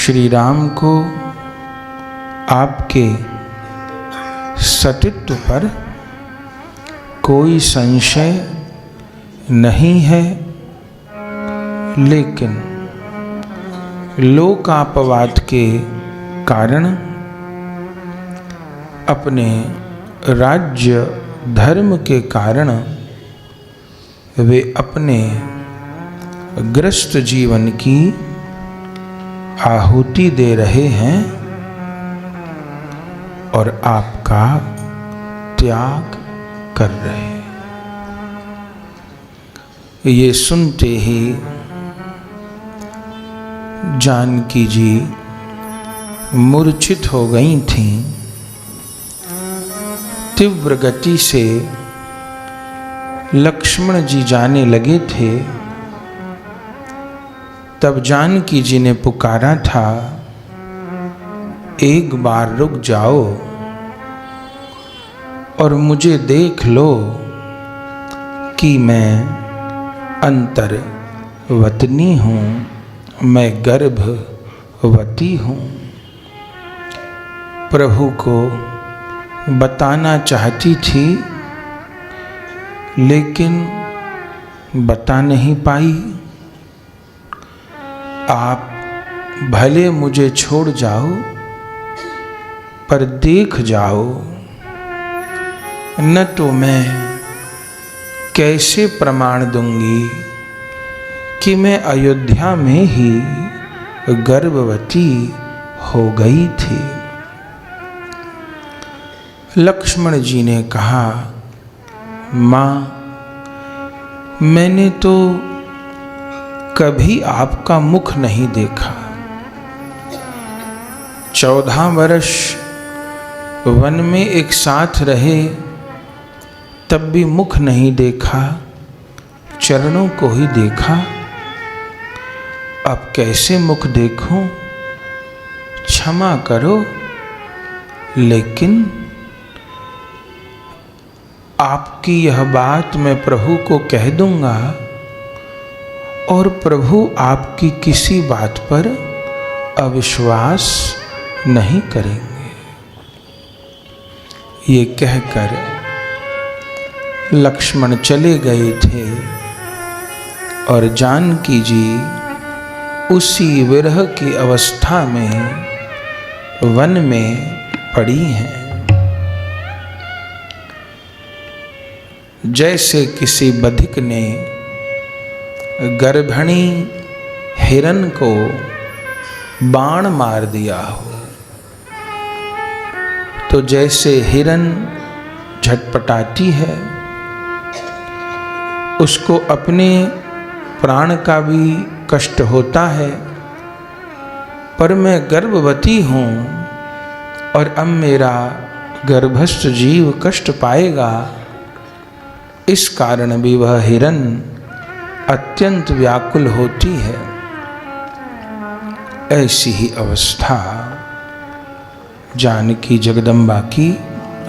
श्री राम को आपके सतीत्व पर कोई संशय नहीं है, लेकिन लोकापवाद के कारण अपने राज्य धर्म के कारण वे अपने ग्रस्त जीवन की आहुति दे रहे हैं और आपका त्याग कर रहे हैं। ये सुनते ही जानकी जी मूर्छित हो गई थीं। तीव्र गति से लक्ष्मण जी जाने लगे थे, तब जानकी जी ने पुकारा था, एक बार रुक जाओ और मुझे देख लो कि मैं अंतर्वतनी हूँ, मैं गर्भवती हूँ। प्रभु को बताना चाहती थी, लेकिन बता नहीं पाई। आप भले मुझे छोड़ जाओ, पर देख जाओ, न तो मैं कैसे प्रमाण दूंगी कि मैं अयोध्या में ही गर्भवती हो गई थी। लक्ष्मण जी ने कहा, माँ, मैंने तो कभी आपका मुख नहीं देखा। 14 वर्ष वन में एक साथ रहे, तब भी मुख नहीं देखा, चरणों को ही देखा। अब कैसे मुख देखूं? क्षमा करो, लेकिन आपकी यह बात मैं प्रभु को कह दूंगा और प्रभु आपकी किसी बात पर अविश्वास नहीं करेंगे। ये कहकर लक्ष्मण चले गए थे और जानकी जी उसी विरह की अवस्था में वन में पड़ी हैं। जैसे किसी बधिक ने गर्भिणी हिरन को बाण मार दिया हो, तो जैसे हिरन झटपटाती है, उसको अपने प्राण का भी कष्ट होता है, पर मैं गर्भवती हूँ और अब मेरा गर्भस्थ जीव कष्ट पाएगा, इस कारण भी वह हिरन अत्यंत व्याकुल होती है। ऐसी ही अवस्था जानकी जगदम्बा की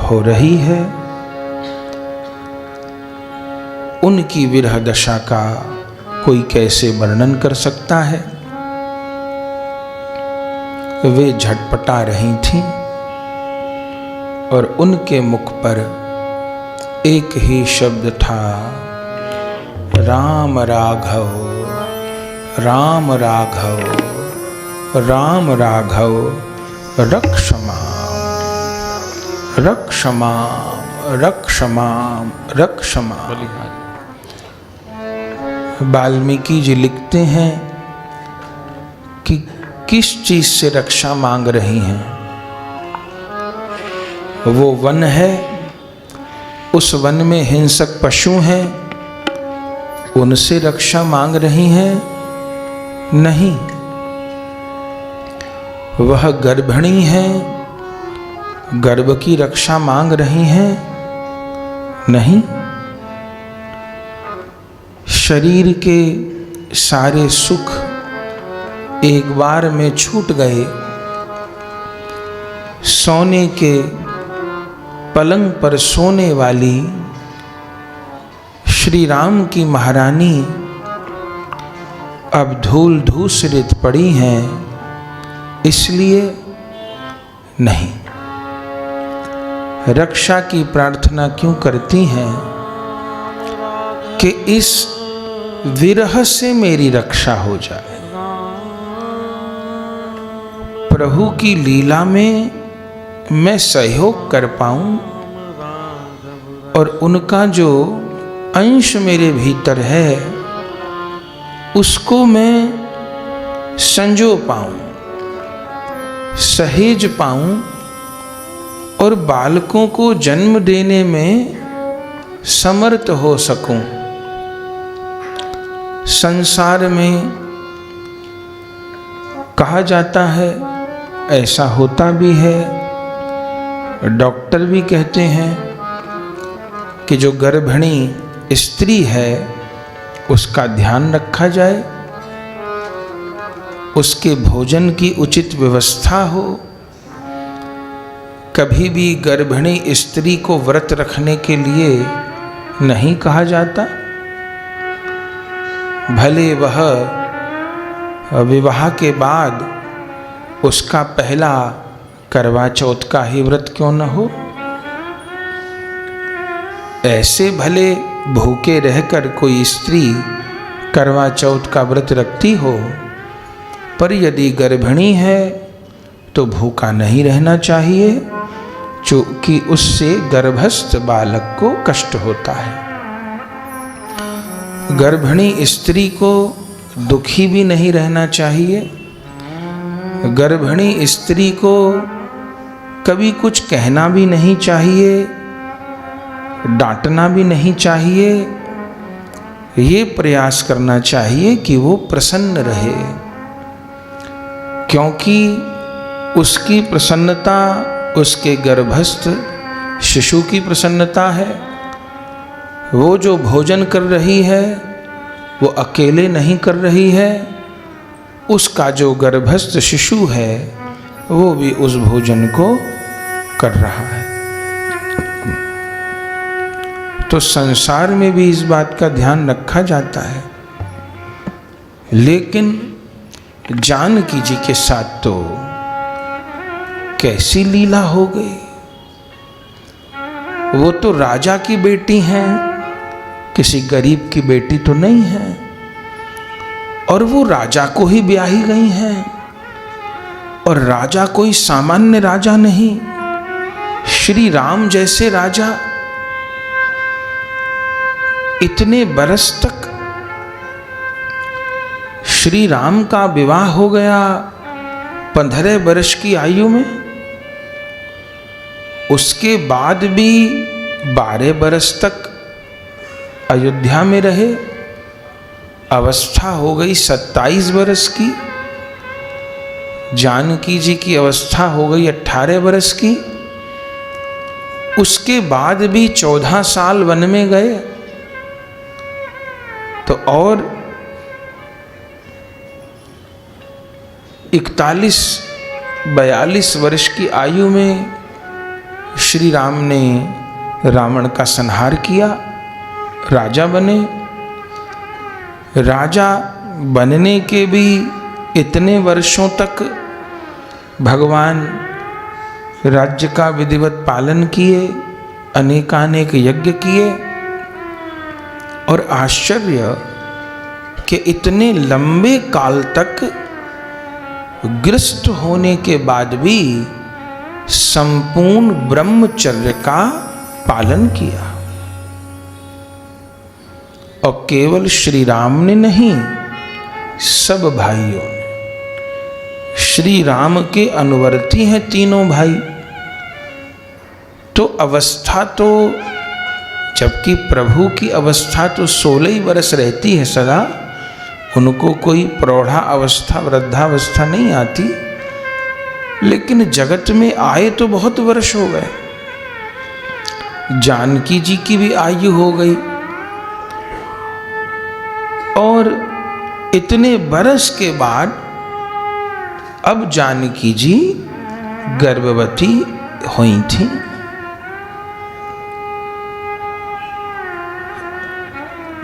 हो रही है। उनकी विरह दशा का कोई कैसे वर्णन कर सकता है। वे झटपटा रही थीं और उनके मुख पर एक ही शब्द था, राम राघव, राम राघव, राम राघव, रक्ष माम, रक्ष माम, रक्ष माम, रक्ष माम। वाल्मीकि जी लिखते हैं कि किस चीज से रक्षा मांग रही हैं। वो वन है, उस वन में हिंसक पशु हैं, उनसे रक्षा मांग रही हैं? नहीं। वह गर्भिणी है, गर्भ की रक्षा मांग रही हैं? नहीं। शरीर के सारे सुख एक बार में छूट गए, सोने के पलंग पर सोने वाली श्री राम की महारानी अब धूल धूसरित पड़ी हैं, इसलिए नहीं। रक्षा की प्रार्थना क्यों करती हैं कि इस विरह से मेरी रक्षा हो जाए, प्रभु की लीला में मैं सहयोग कर पाऊं और उनका जो अंश मेरे भीतर है उसको मैं संजो पाऊं, सहेज पाऊं और बालकों को जन्म देने में समर्थ हो सकूं। संसार में कहा जाता है, ऐसा होता भी है, डॉक्टर भी कहते हैं कि जो गर्भिणी स्त्री है उसका ध्यान रखा जाए, उसके भोजन की उचित व्यवस्था हो। कभी भी गर्भिणी स्त्री को व्रत रखने के लिए नहीं कहा जाता, भले वह विवाह के बाद उसका पहला करवा चौथ का ही व्रत क्यों न हो। ऐसे भले भूखे रहकर कोई स्त्री करवा चौथ का व्रत रखती हो, पर यदि गर्भिणी है तो भूखा नहीं रहना चाहिए, क्योंकि उससे गर्भस्थ बालक को कष्ट होता है। गर्भिणी स्त्री को दुखी भी नहीं रहना चाहिए, गर्भिणी स्त्री को कभी कुछ कहना भी नहीं चाहिए, डांटना भी नहीं चाहिए। ये प्रयास करना चाहिए कि वो प्रसन्न रहे, क्योंकि उसकी प्रसन्नता उसके गर्भस्थ शिशु की प्रसन्नता है। वो जो भोजन कर रही है वो अकेले नहीं कर रही है, उसका जो गर्भस्थ शिशु है वो भी उस भोजन को कर रहा है। तो संसार में भी इस बात का ध्यान रखा जाता है, लेकिन जानकी जी के साथ तो कैसी लीला हो गई। वो तो राजा की बेटी हैं, किसी गरीब की बेटी तो नहीं है, और वो राजा को ही ब्याही गई हैं, और राजा कोई सामान्य राजा नहीं, श्री राम जैसे राजा। इतने बरस तक श्री राम का विवाह हो गया 15 वर्ष की आयु में, उसके बाद भी 12 वर्ष तक अयोध्या में रहे, अवस्था हो गई 27 वर्ष की। जानकी जी की अवस्था हो गई 18 वर्ष की। उसके बाद भी 14 साल वन में गए, तो और 41-42 वर्ष की आयु में श्री राम ने रावण का संहार किया, राजा बने। राजा बनने के भी इतने वर्षों तक भगवान राज्य का विधिवत पालन किए, अनेकानेक यज्ञ किए, और आश्चर्य कि इतने लंबे काल तक गृहस्थ होने के बाद भी संपूर्ण ब्रह्मचर्य का पालन किया। और केवल श्री राम ने नहीं, सब भाइयों ने। श्री राम के अनुवर्ती हैं तीनों भाई। तो अवस्था तो, जबकि प्रभु की अवस्था तो 16 ही वर्ष रहती है सदा, उनको कोई प्रौढ़ा अवस्था वृद्धावस्था नहीं आती, लेकिन जगत में आए तो बहुत वर्ष हो गए। जानकी जी की भी आयु हो गई, और इतने बरस के बाद अब जानकी जी गर्भवती हुई थी।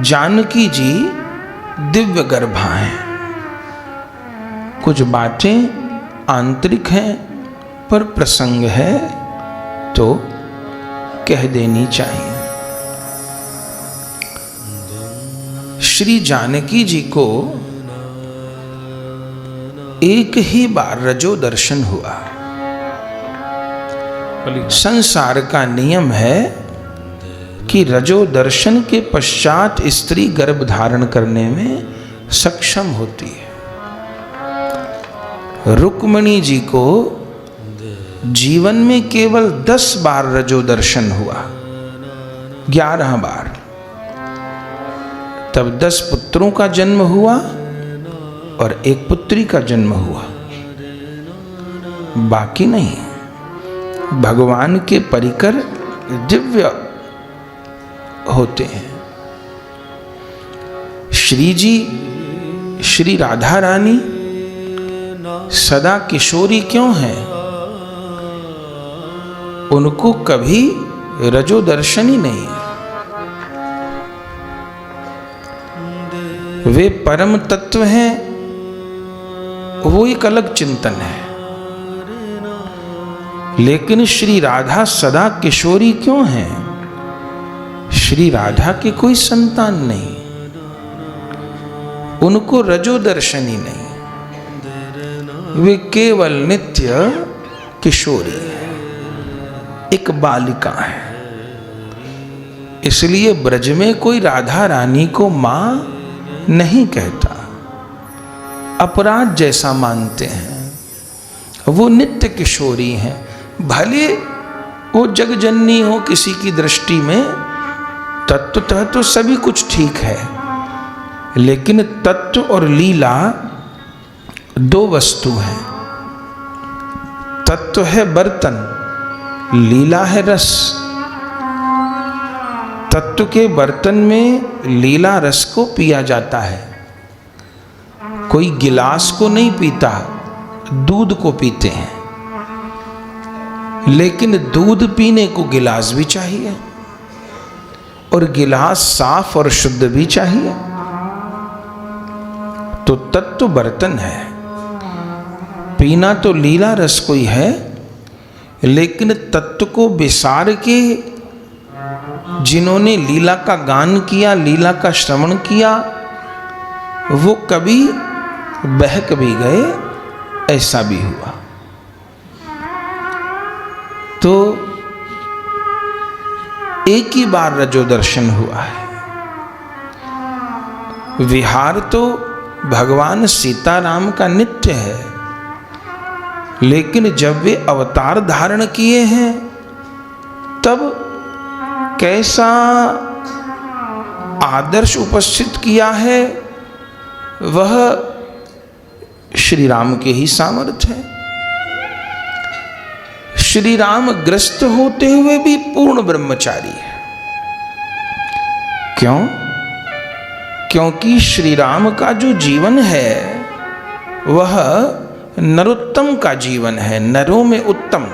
जानकी जी दिव्य गर्भा हैं। कुछ बातें आंतरिक हैं, पर प्रसंग है तो कह देनी चाहिए। श्री जानकी जी को एक ही बार रजो दर्शन हुआ। संसार का नियम है कि रजो दर्शन के पश्चात स्त्री गर्भ धारण करने में सक्षम होती है। रुक्मिणी जी को जीवन में केवल 10 बार रजो दर्शन हुआ, 11 बार। तब 10 पुत्रों का जन्म हुआ और 1 पुत्री का जन्म हुआ, बाकी नहीं। भगवान के परिकर दिव्य होते हैं। श्री जी, श्री राधा रानी सदा किशोरी क्यों हैं? उनको कभी रजो दर्शन ही नहीं है। वे परम तत्व हैं, वो एक अलग चिंतन है। लेकिन श्री राधा सदा किशोरी क्यों हैं? श्री राधा के कोई संतान नहीं, उनको रजो दर्शन ही नहीं। वे केवल नित्य किशोरी है, एक बालिका है। इसलिए ब्रज में कोई राधा रानी को मां नहीं कहता, अपराध जैसा मानते हैं। वो नित्य किशोरी हैं। भले वो जगजननी हो किसी की दृष्टि में, तत्वतः तो सभी कुछ ठीक है, लेकिन तत्व और लीला 2 वस्तु हैं। तत्व है बर्तन, लीला है रस। तत्व के बर्तन में लीला रस को पिया जाता है। कोई गिलास को नहीं पीता, दूध को पीते हैं। लेकिन दूध पीने को गिलास भी चाहिए, और गिलास साफ और शुद्ध भी चाहिए। तो तत्व बर्तन है, पीना तो लीला रस को ही है, लेकिन तत्व को विसार के जिन्होंने लीला का गान किया, लीला का श्रवण किया, वो कभी बहक भी गए, ऐसा भी हुआ। तो एक ही बार रजो दर्शन हुआ है। विहार तो भगवान सीताराम का नित्य है, लेकिन जब वे अवतार धारण किए हैं तब कैसा आदर्श उपस्थित किया है, वह श्री राम के ही सामर्थ्य है। श्री राम ग्रस्त होते हुए भी पूर्ण ब्रह्मचारी है। क्यों? क्योंकि श्री राम का जो जीवन है वह नरोत्तम का जीवन है, नरों में उत्तम।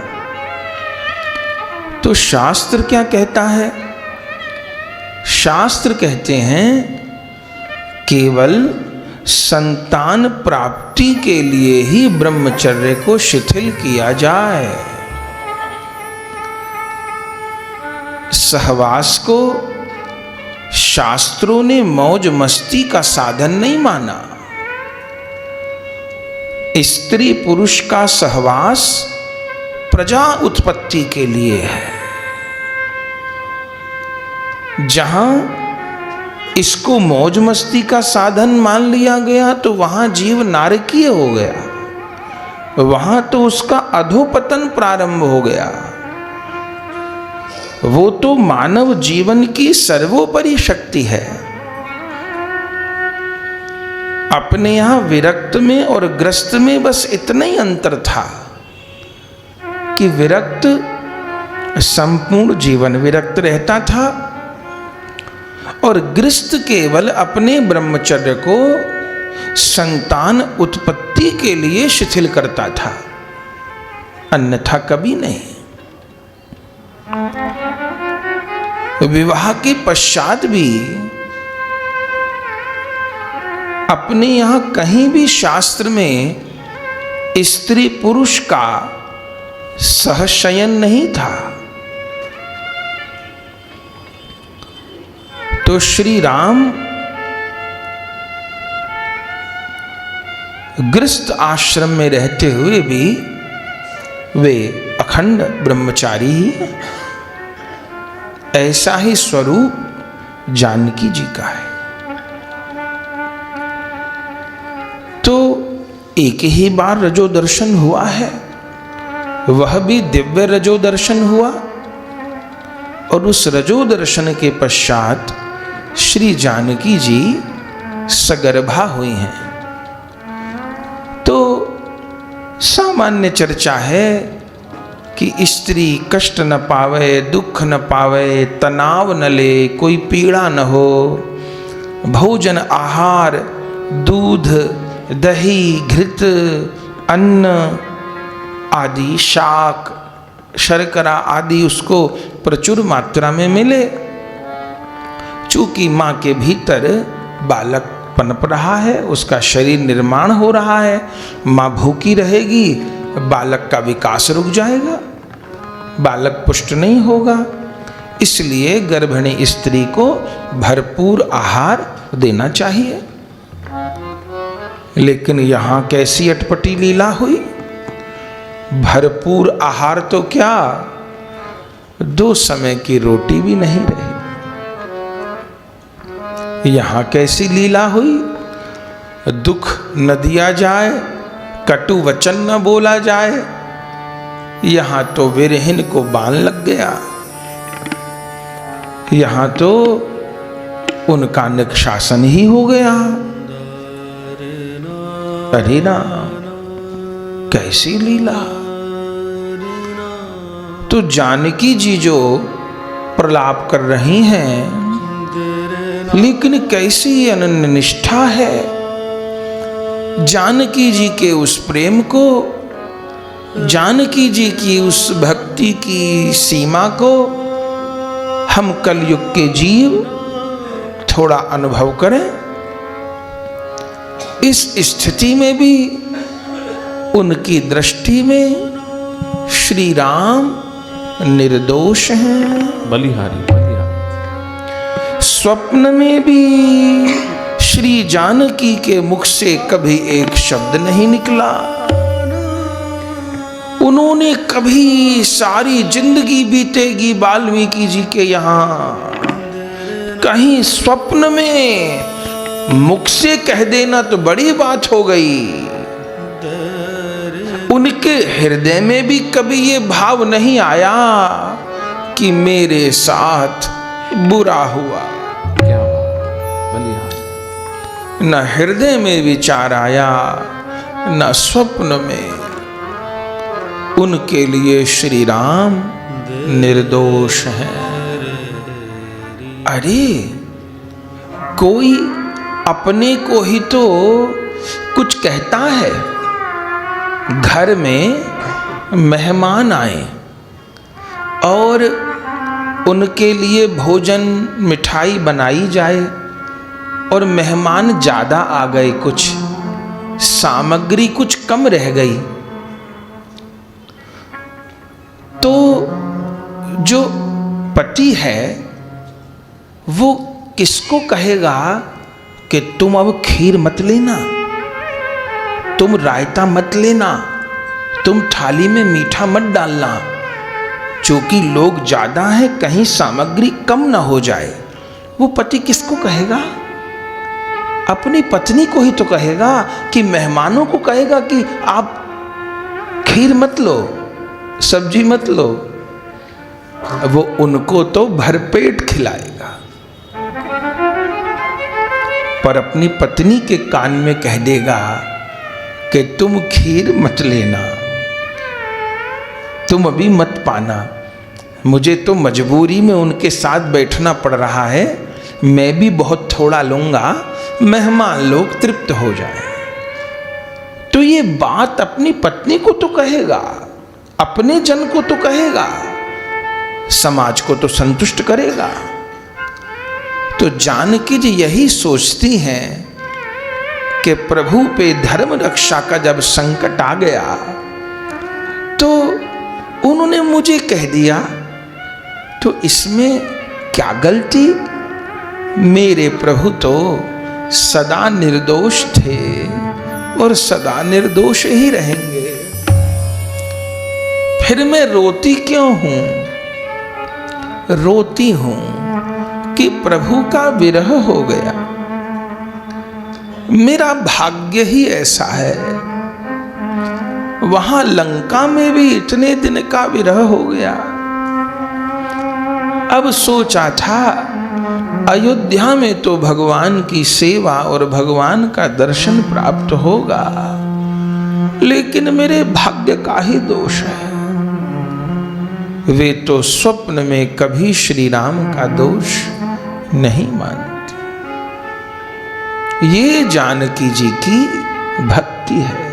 तो शास्त्र क्या कहता है? शास्त्र कहते हैं केवल संतान प्राप्ति के लिए ही ब्रह्मचर्य को शिथिल किया जाए। सहवास को शास्त्रों ने मौज मस्ती का साधन नहीं माना। स्त्री पुरुष का सहवास प्रजा उत्पत्ति के लिए है। जहां इसको मौज मस्ती का साधन मान लिया गया तो वहां जीव नारकीय हो गया, वहां तो उसका अधोपतन प्रारंभ हो गया। वो तो मानव जीवन की सर्वोपरि शक्ति है। अपने यहां विरक्त में और ग्रस्त में बस इतना ही अंतर था कि विरक्त संपूर्ण जीवन विरक्त रहता था और गृहस्थ केवल अपने ब्रह्मचर्य को संतान उत्पत्ति के लिए शिथिल करता था, अन्यथा कभी नहीं। विवाह के पश्चात भी अपने यहां कहीं भी शास्त्र में स्त्री पुरुष का सहशयन नहीं था। तो श्री राम गृहस्थ आश्रम में रहते हुए भी वे अखंड ब्रह्मचारी ही हैं। ऐसा ही स्वरूप जानकी जी का है। तो एक ही बार रजो दर्शन हुआ है, वह भी दिव्य रजो दर्शन हुआ, और उस रजो दर्शन के पश्चात श्री जानकी जी सगर्भा हुई हैं। तो सामान्य चर्चा है कि स्त्री कष्ट न पावे, दुख न पावे, तनाव न ले, कोई पीड़ा न हो, भोजन आहार दूध दही घृत अन्न आदि शाक शर्करा आदि उसको प्रचुर मात्रा में मिले। चूंकि माँ के भीतर बालक पनप रहा है, उसका शरीर निर्माण हो रहा है, माँ भूखी रहेगी, बालक का विकास रुक जाएगा, बालक पुष्ट नहीं होगा। इसलिए गर्भिणी स्त्री को भरपूर आहार देना चाहिए। लेकिन यहाँ कैसी अटपटी लीला हुई, भरपूर आहार तो क्या, 2 समय की रोटी भी नहीं रही। यहाँ कैसी लीला हुई, दुख न दिया जाए, कटु वचन न बोला जाए, यहाँ तो विरहीन को बाण लग गया, यहाँ तो उनका निशासन ही हो गया। अरे ना, कैसी लीला। तो जानकी जी जो प्रलाप कर रही हैं, लेकिन कैसी अनन्य निष्ठा है जानकी जी के उस प्रेम को, जानकी जी की उस भक्ति की सीमा को हम कलयुग के जीव थोड़ा अनुभव करें। इस स्थिति में भी उनकी दृष्टि में श्री राम निर्दोष हैं। बलिहारी स्वप्न में भी श्री जानकी के मुख से कभी एक शब्द नहीं निकला। उन्होंने कभी, सारी जिंदगी बीतेगी वाल्मीकि जी के यहाँ, कहीं स्वप्न में मुख से कह देना तो बड़ी बात हो गई। उनके हृदय में भी कभी ये भाव नहीं आया कि मेरे साथ बुरा हुआ। क्या न हृदय में विचार आया, न स्वप्न में। उनके लिए श्री राम निर्दोष हैं। अरे कोई अपने को ही तो कुछ कहता है, घर में मेहमान आए और उनके लिए भोजन मिठाई बनाई जाए और मेहमान ज़्यादा आ गए, कुछ सामग्री कुछ कम रह गई, तो जो पति है वो किसको कहेगा कि तुम अब खीर मत लेना, तुम रायता मत लेना, तुम थाली में मीठा मत डालना, चूंकि लोग ज्यादा हैं, कहीं सामग्री कम ना हो जाए। वो पति किसको कहेगा? अपनी पत्नी को ही तो कहेगा, कि मेहमानों को कहेगा कि आप खीर मत लो, सब्जी मत लो। वो उनको तो भरपेट खिलाएगा, पर अपनी पत्नी के कान में कह देगा कि तुम खीर मत लेना, तुम अभी मत पाना, मुझे तो मजबूरी में उनके साथ बैठना पड़ रहा है, मैं भी बहुत थोड़ा लूंगा, मेहमान लोग तृप्त हो जाए। तो ये बात अपनी पत्नी को तो कहेगा, अपने जन को तो कहेगा, समाज को तो संतुष्ट करेगा। तो जानकी जी यही सोचती हैं कि प्रभु पे धर्म रक्षा का जब संकट आ गया तो उन्होंने मुझे कह दिया, तो इसमें क्या गलती? मेरे प्रभु तो सदा निर्दोष थे और सदा निर्दोष ही रहेंगे। फिर मैं रोती क्यों हूं? रोती हूं कि प्रभु का विरह हो गया। मेरा भाग्य ही ऐसा है। वहां लंका में भी इतने दिन का विरह हो गया। अब सोचा था अयोध्या में तो भगवान की सेवा और भगवान का दर्शन प्राप्त होगा, लेकिन मेरे भाग्य का ही दोष है। वे तो स्वप्न में कभी श्री राम का दोष नहीं मानते। ये जानकी जी की भक्ति है।